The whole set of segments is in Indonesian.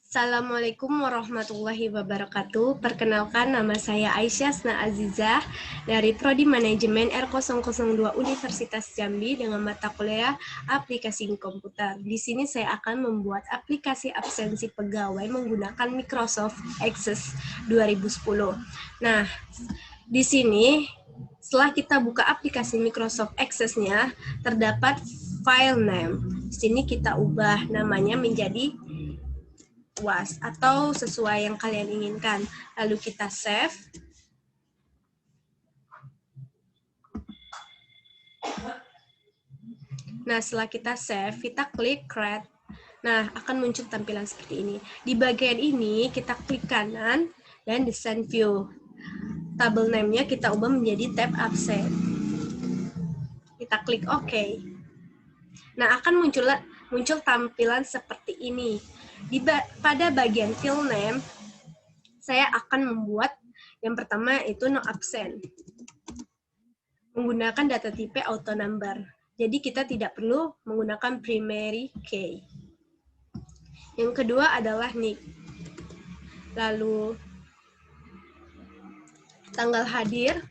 Assalamualaikum warahmatullahi wabarakatuh. Perkenalkan, nama saya Aisyah Sna Azizah dari Prodi Manajemen R002 Universitas Jambi dengan mata kuliah Aplikasi Komputer. Di sini saya akan membuat aplikasi absensi pegawai menggunakan Microsoft Access 2010. Nah, di sini setelah kita buka aplikasi Microsoft Access-nya, terdapat file name. Di sini kita ubah namanya menjadi was atau sesuai yang kalian inginkan. Lalu kita save. Nah, setelah kita save, kita klik create. Nah, akan muncul tampilan seperti ini. Di bagian ini, kita klik kanan dan desain view. Table name-nya kita ubah menjadi tab absen. Kita klik OK. Nah, akan muncul tampilan seperti ini. Pada bagian field name, saya akan membuat yang pertama itu no absent. Menggunakan data tipe auto number. Jadi kita tidak perlu menggunakan primary key. Yang kedua adalah nick. Lalu tanggal hadir.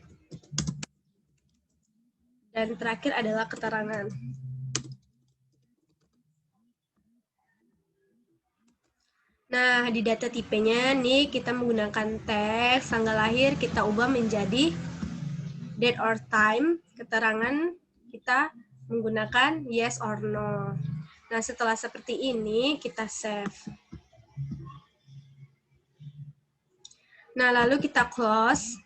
Dan terakhir adalah keterangan. Nah, di data tipenya nih kita menggunakan teks, tanggal lahir kita ubah menjadi date or time, keterangan kita menggunakan yes or no. Nah, setelah seperti ini kita save. Nah, lalu kita close.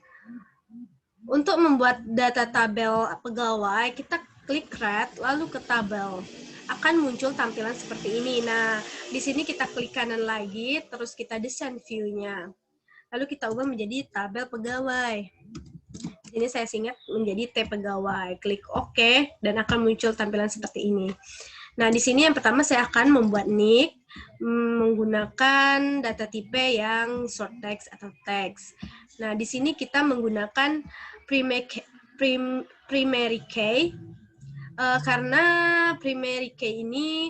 Untuk membuat data tabel pegawai, kita klik create, lalu ke tabel. Akan muncul tampilan seperti ini. Nah, di sini kita klik kanan lagi, terus kita desain view-nya. Lalu kita ubah menjadi tabel pegawai. Ini saya singkat menjadi T pegawai. Klik OK, dan akan muncul tampilan seperti ini. Nah, di sini yang pertama saya akan membuat nick menggunakan data tipe yang short text atau text. Nah, di sini kita menggunakan primary key karena primary key ini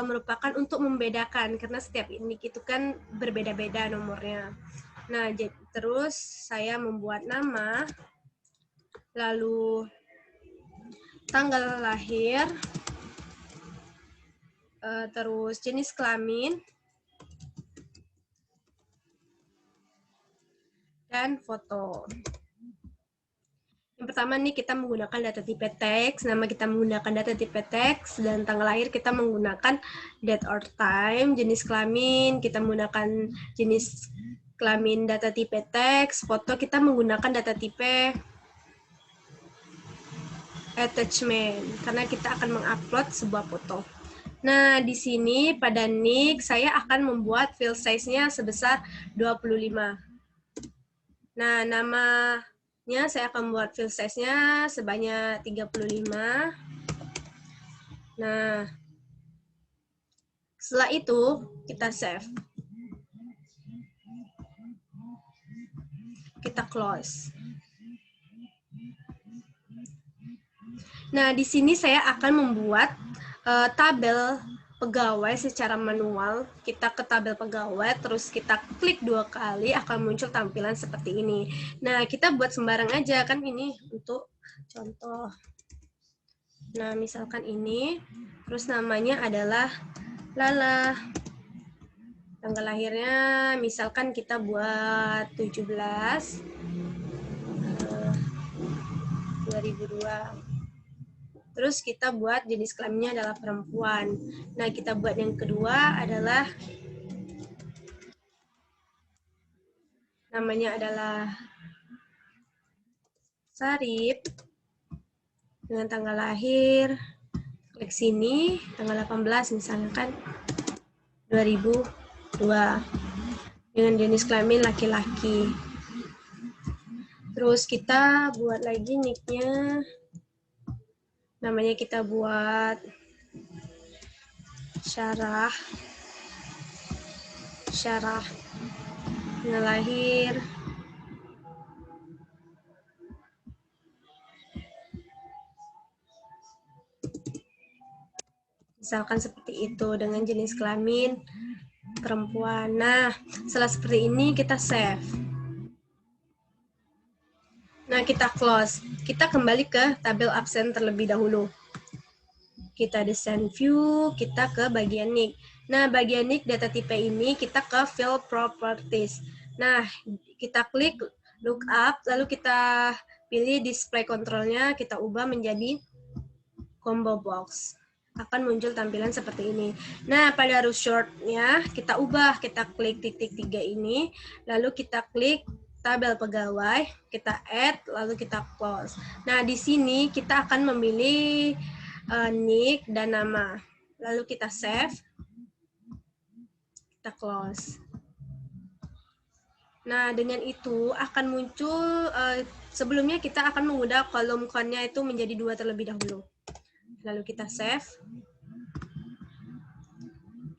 merupakan untuk membedakan karena setiap nick itu kan berbeda-beda nomornya. Nah, terus saya membuat nama, lalu tanggal lahir, terus jenis kelamin, dan foto. Yang pertama nih kita menggunakan data tipe teks, nama kita menggunakan data tipe teks, dan tanggal lahir kita menggunakan date or time, jenis kelamin kita menggunakan jenis kelamin data tipe teks, foto kita menggunakan data tipe attachment, karena kita akan mengupload sebuah foto. Nah, di sini pada nick saya akan membuat field size-nya sebesar 25. Nah, namanya saya akan membuat field size-nya sebanyak 35. Nah, setelah itu kita save. Kita close. Nah, di sini saya akan membuat tabel pegawai secara manual. Kita ke tabel pegawai, terus kita klik 2 kali, akan muncul tampilan seperti ini. Nah, kita buat sembarang aja, kan ini untuk contoh. Nah, misalkan ini, terus namanya adalah Lala. Tanggal lahirnya, misalkan kita buat 17 2002. Terus kita buat jenis kelaminnya adalah perempuan. Nah, kita buat yang kedua adalah namanya adalah Sarip dengan tanggal lahir. Klik sini, tanggal 18 misalnya kan 2002. Dengan jenis kelamin laki-laki. Terus kita buat lagi nick-nya. Namanya kita buat Syarah. Tanggal lahir. Misalkan seperti itu dengan jenis kelamin perempuan. Nah, setelah seperti ini kita save. Nah, kita close. Kita kembali ke tabel absen terlebih dahulu. Kita desain view, kita ke bagian nick. Nah, bagian nick data tipe ini kita ke field properties. Nah, kita klik lookup, lalu kita pilih display control-nya, kita ubah menjadi combo box. Akan muncul tampilan seperti ini. Nah, pada row short-nya kita ubah, kita klik titik 3 ini, lalu kita klik tabel pegawai, kita add, lalu kita close. Nah, di sini kita akan memilih nick dan nama. Lalu kita save, kita close. Nah, dengan itu akan muncul, sebelumnya kita akan mengubah kolom count-nya itu menjadi 2 terlebih dahulu. Lalu kita save,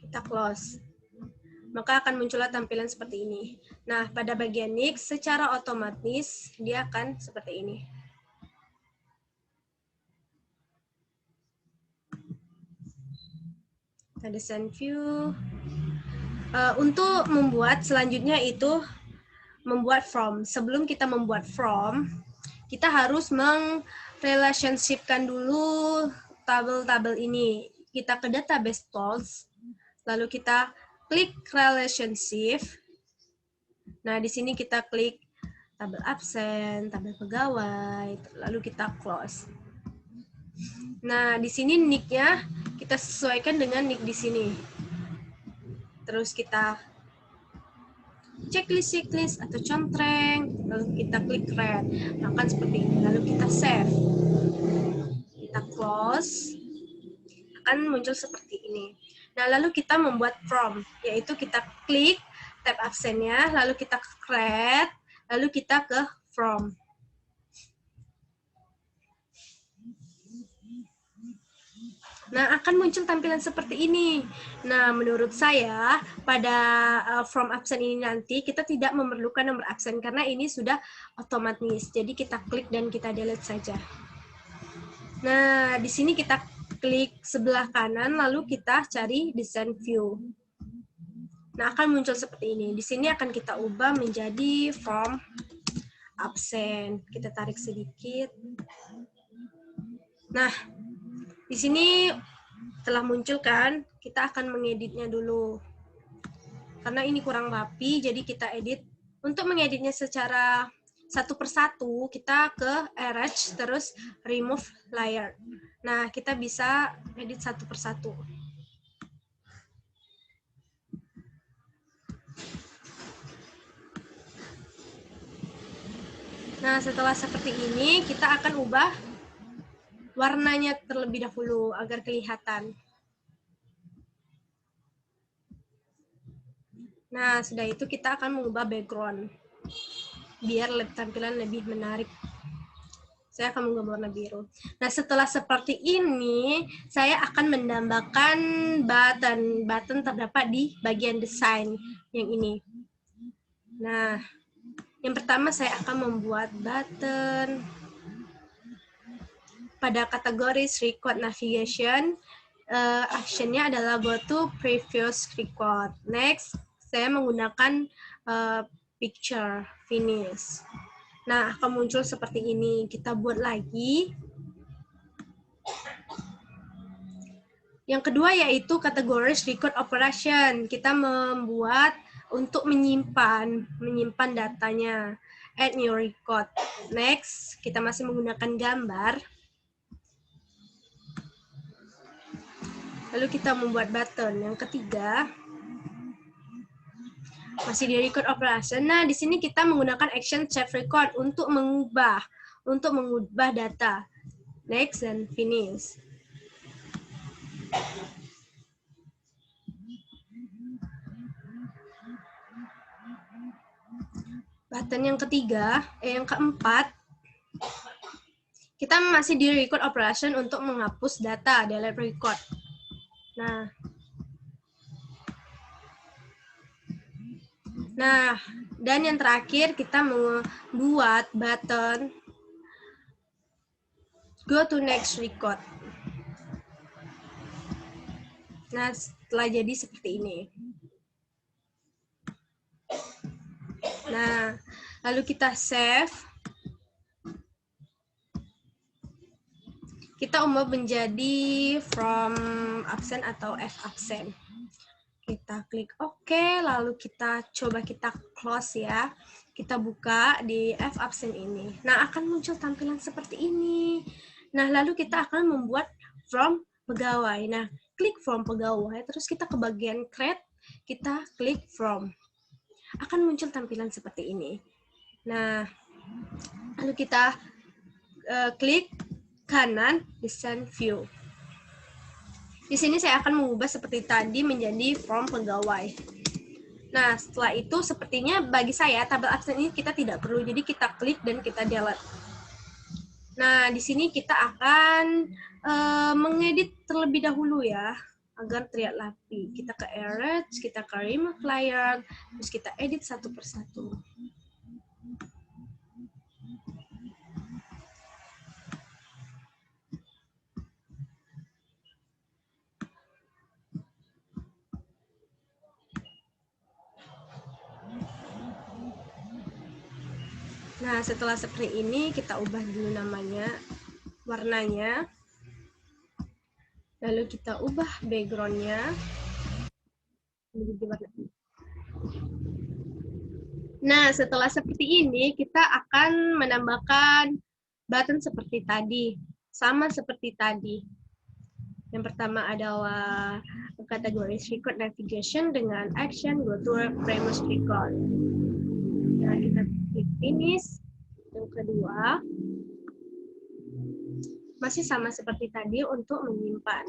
kita close. Maka akan muncullah tampilan seperti ini. Nah, pada bagian nick secara otomatis dia akan seperti ini. Kita desain view. Untuk membuat selanjutnya itu membuat from. Sebelum kita membuat from, kita harus merelationshipkan dulu tabel-tabel ini. Kita ke database tools, lalu kita klik relationship. Nah, di sini kita klik tabel absen, tabel pegawai, lalu kita close. Nah, di sini nick-nya kita sesuaikan dengan nick di sini. Terus kita checklist atau contreng, lalu kita klik create. Akan seperti ini. Lalu kita save. Kita close. Akan muncul seperti ini. Nah, lalu kita membuat from, yaitu kita klik tab absennya, lalu kita create, lalu kita ke from. Nah, akan muncul tampilan seperti ini. Nah, menurut saya, pada from absen ini nanti, kita tidak memerlukan nomor absen, karena ini sudah otomatis. Jadi, kita klik dan kita delete saja. Nah, di sini kita klik sebelah kanan, lalu kita cari design view. Nah, akan muncul seperti ini. Di sini akan kita ubah menjadi from absen. Kita tarik sedikit. Nah, di sini telah muncul kan, kita akan mengeditnya dulu. Karena ini kurang rapi, jadi kita edit. Untuk mengeditnya secara satu persatu, kita ke arrange, terus remove layer. Nah, kita bisa edit satu persatu. Nah, setelah seperti ini, kita akan ubah warnanya terlebih dahulu agar kelihatan. Nah, sudah itu kita akan mengubah background biar tampilan lebih menarik. Saya akan mengubah warna biru. Nah, setelah seperti ini, saya akan menambahkan button. Button terdapat di bagian desain yang ini. Nah, yang pertama saya akan membuat button pada kategori record navigation. Actionnya adalah go to previous record. Next, saya menggunakan picture finish. Nah, akan muncul seperti ini. Kita buat lagi. Yang kedua yaitu kategori record operation. Kita membuat untuk menyimpan datanya. Add new record. Next, kita masih menggunakan gambar. Lalu kita membuat button. Yang ketiga, masih di record operation. Nah, di sini kita menggunakan action save record untuk mengubah data. Next dan finish. Button yang ketiga, yang keempat, kita masih di record operation untuk menghapus data, delete record. Nah, dan yang terakhir kita membuat button go to next record. Nah, setelah jadi seperti ini. Nah, lalu kita save. Kita ubah menjadi from absent atau F absent. Kita klik OK, lalu kita coba kita close ya. Kita buka di F absent ini. Nah, akan muncul tampilan seperti ini. Nah, lalu kita akan membuat from pegawai. Nah, klik from pegawai, terus kita ke bagian create, kita klik from. Akan muncul tampilan seperti ini. Nah, lalu kita klik kanan desain view. Di sini saya akan mengubah seperti tadi menjadi from pegawai. Nah, setelah itu sepertinya bagi saya tabel absen ini kita tidak perlu, jadi kita klik dan kita delete. Nah, di sini kita akan mengedit terlebih dahulu ya, agar terlihat rapi. Kita ke arrange, kita ke remove layer, terus kita edit satu persatu. Nah, setelah seperti ini, kita ubah dulu namanya, warnanya. Lalu kita ubah background-nya menjadi warna. Nah, setelah seperti ini, kita akan menambahkan button seperti tadi. Sama seperti tadi. Yang pertama adalah kategori record navigation dengan action go to previous record. Nah, kita klik finish. Yang kedua, masih sama seperti tadi untuk menyimpan.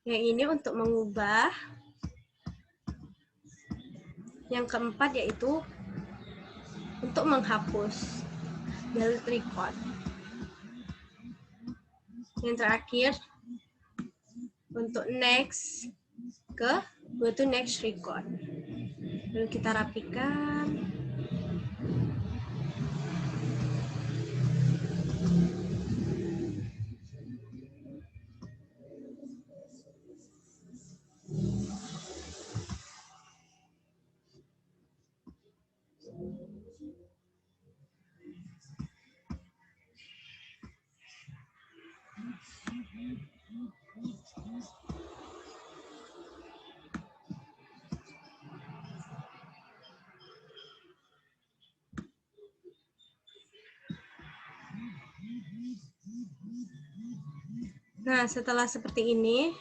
Yang ini untuk mengubah. Yang keempat yaitu untuk menghapus. Delete record. Yang terakhir untuk next ke go to next record. Lalu kita rapikan. Nah, setelah seperti ini,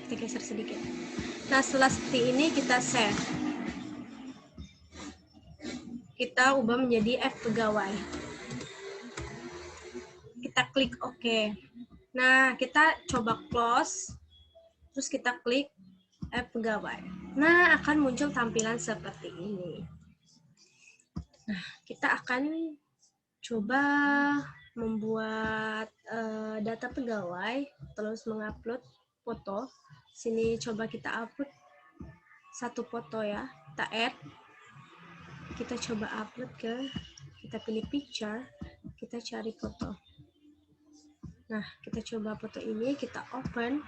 kita geser sedikit. Nah, setelah seperti ini kita save. Kita ubah menjadi F pegawai. Kita klik OK. Nah, kita coba close, terus kita klik F pegawai. Nah, akan muncul tampilan seperti ini. Nah, kita akan coba membuat data pegawai, terus mengupload foto. Sini coba kita upload satu foto ya, kita add, kita coba upload kita pilih picture, kita cari foto. Nah, kita coba foto ini, kita open,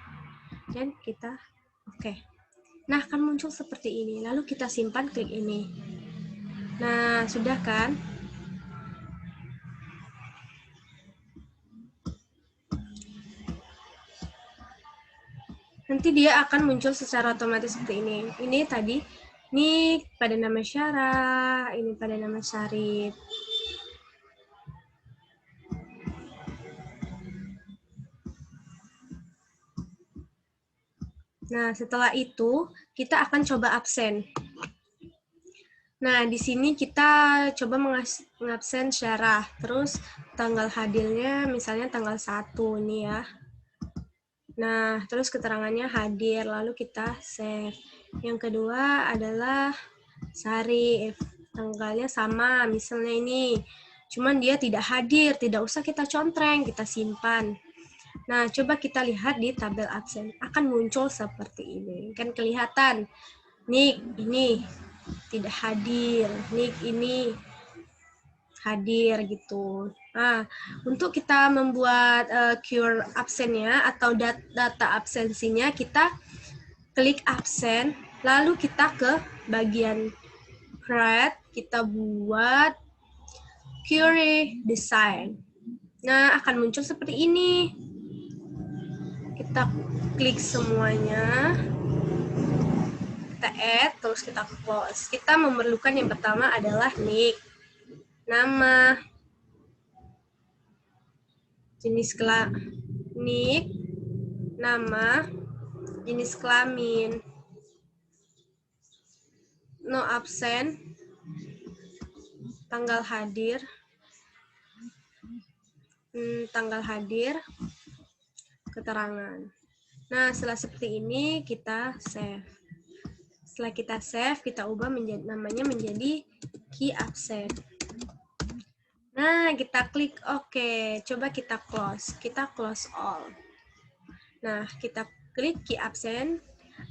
dan kita oke. Nah, akan muncul seperti ini. Lalu kita simpan, klik ini. Nah, sudah kan? Nanti dia akan muncul secara otomatis seperti ini. Ini tadi, ini pada nama Syarah, ini pada nama Syarif. Nah, setelah itu kita akan coba absen. Nah, di sini kita coba mengabsen Syarah. Terus tanggal hadirnya misalnya tanggal 1 nih ya. Nah, terus keterangannya hadir, lalu kita save. Yang kedua adalah Syarif. Tanggalnya sama, misalnya ini. Cuman dia tidak hadir, tidak usah kita contreng, kita simpan. Nah, coba kita lihat di tabel absen. Akan muncul seperti ini. Kan kelihatan, Nick ini tidak hadir, Nick ini hadir gitu. Nah, untuk kita membuat cure absennya atau data absensinya, kita klik absen, lalu kita ke bagian create, kita buat query design. Nah, akan muncul seperti ini. Kita klik semuanya, kita add, terus kita close. Kita memerlukan yang pertama adalah nick, nama, jenis nick, nama, jenis kelamin, no absen, tanggal hadir, keterangan. Nah, setelah seperti ini kita save. Setelah kita save, kita ubah namanya menjadi key absent. Nah, kita klik OK. Coba kita close. Kita close all. Nah, kita klik key absent,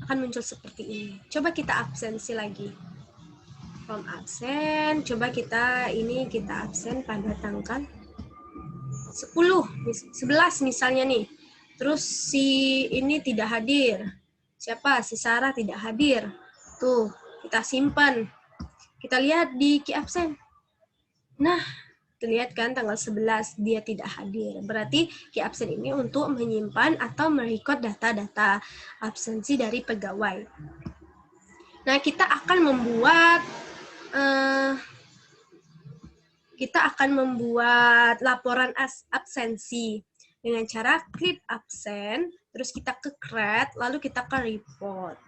akan muncul seperti ini. Coba kita absensi lagi. From absent, coba kita absen pada tanggal 11 misalnya nih. Terus si ini tidak hadir. Siapa? Si Sarah tidak hadir. Tuh, kita simpan. Kita lihat di key absen. Nah, terlihat kan tanggal 11 dia tidak hadir. Berarti key absen ini untuk menyimpan atau merecord data-data absensi dari pegawai. Nah, kita akan membuat laporan absensi dengan cara klik absen, terus kita ke create, lalu kita ke report.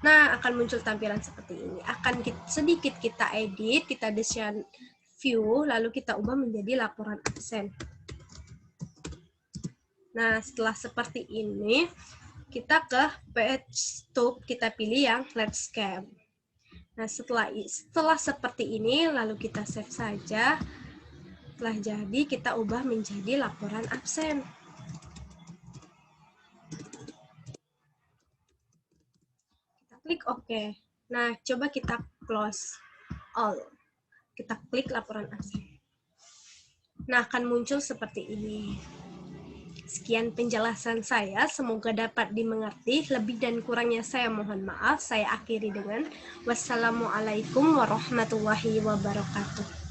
Nah, akan muncul tampilan seperti ini. Akan sedikit kita edit, kita desain view, lalu kita ubah menjadi laporan absen. Nah, setelah seperti ini, kita ke page stop, kita pilih yang let's scam. Nah, setelah seperti ini, lalu kita save saja. Setelah jadi, kita ubah menjadi laporan absen. Klik OK. Nah, coba kita close all. Kita klik laporan absen. Nah, akan muncul seperti ini. Sekian penjelasan saya, semoga dapat dimengerti. Lebih dan kurangnya saya mohon maaf. Saya akhiri dengan wassalamualaikum warahmatullahi wabarakatuh.